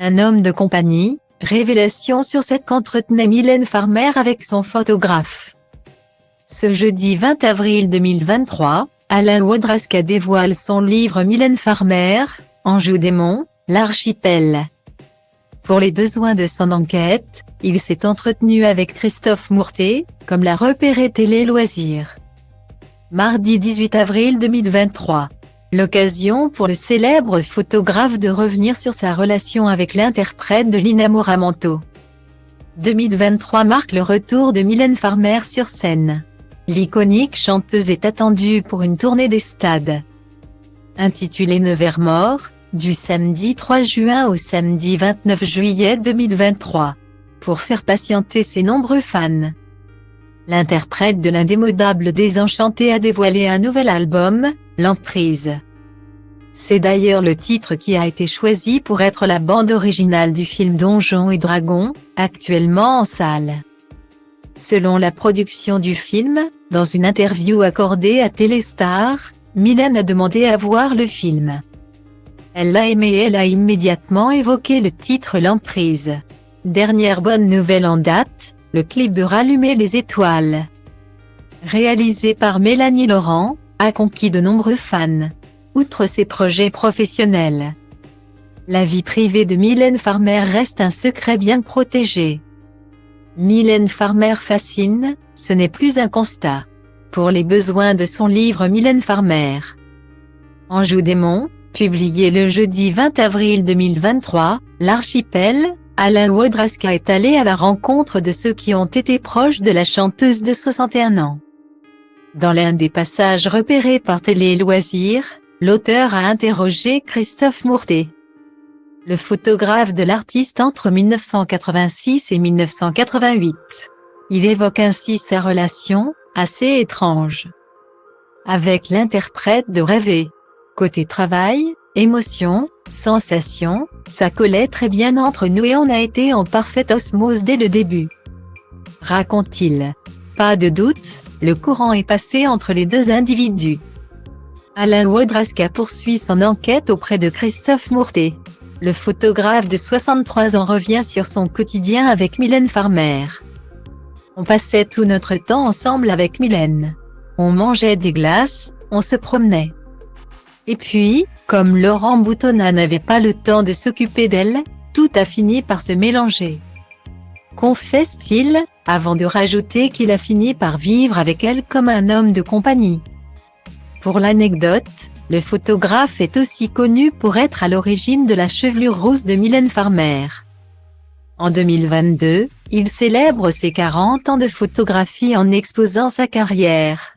Un homme de compagnie, révélation sur cette qu'entretenait Mylène Farmer avec son photographe. Ce jeudi 20 avril 2023, Alain Wodraska dévoile son livre Mylène Farmer, Anjou démon, l'archipel. Pour les besoins de son enquête, il s'est entretenu avec Christophe Mourtet, comme l'a repéré Télé Loisirs. Mardi 18 avril 2023. L'occasion pour le célèbre photographe de revenir sur sa relation avec l'interprète de l'Inamoramanto. 2023 marque le retour de Mylène Farmer sur scène. L'iconique chanteuse est attendue pour une tournée des stades. Intitulée Nevermore, du samedi 3 juin au samedi 29 juillet 2023. Pour faire patienter ses nombreux fans. L'interprète de l'indémodable Désenchanté a dévoilé un nouvel album, L'Emprise. C'est d'ailleurs le titre qui a été choisi pour être la bande originale du film Donjons et Dragons, actuellement en salle. Selon la production du film, dans une interview accordée à Téléstar, Mylène a demandé à voir le film. Elle l'a aimé et elle a immédiatement évoqué le titre L'Emprise. Dernière bonne nouvelle en date, le clip de Rallumer les étoiles, réalisé par Mélanie Laurent, a conquis de nombreux fans. Outre ses projets professionnels, la vie privée de Mylène Farmer reste un secret bien protégé. Mylène Farmer fascine, ce n'est plus un constat. Pour les besoins de son livre Mylène Farmer, Anjou démon, publié le jeudi 20 avril 2023, l'archipel, Alain Wodraska est allé à la rencontre de ceux qui ont été proches de la chanteuse de 61 ans. Dans l'un des passages repérés par Télé Loisirs, l'auteur a interrogé Christophe Mourtet, le photographe de l'artiste entre 1986 et 1988. Il évoque ainsi sa relation, assez étrange, avec l'interprète de Rêver. Côté travail, émotion, sensation, ça collait très bien entre nous et on a été en parfaite osmose dès le début. Raconte-t-il. Pas de doute, le courant est passé entre les deux individus. Alain Wodraska poursuit son enquête auprès de Christophe Mourtet. Le photographe de 63 ans revient sur son quotidien avec Mylène Farmer. On passait tout notre temps ensemble avec Mylène. On mangeait des glaces, on se promenait. Et puis, comme Laurent Boutonnat n'avait pas le temps de s'occuper d'elle, tout a fini par se mélanger. Confesse-t-il, avant de rajouter qu'il a fini par vivre avec elle comme un homme de compagnie. Pour l'anecdote, le photographe est aussi connu pour être à l'origine de la chevelure rousse de Mylène Farmer. En 2022, il célèbre ses 40 ans de photographie en exposant sa carrière.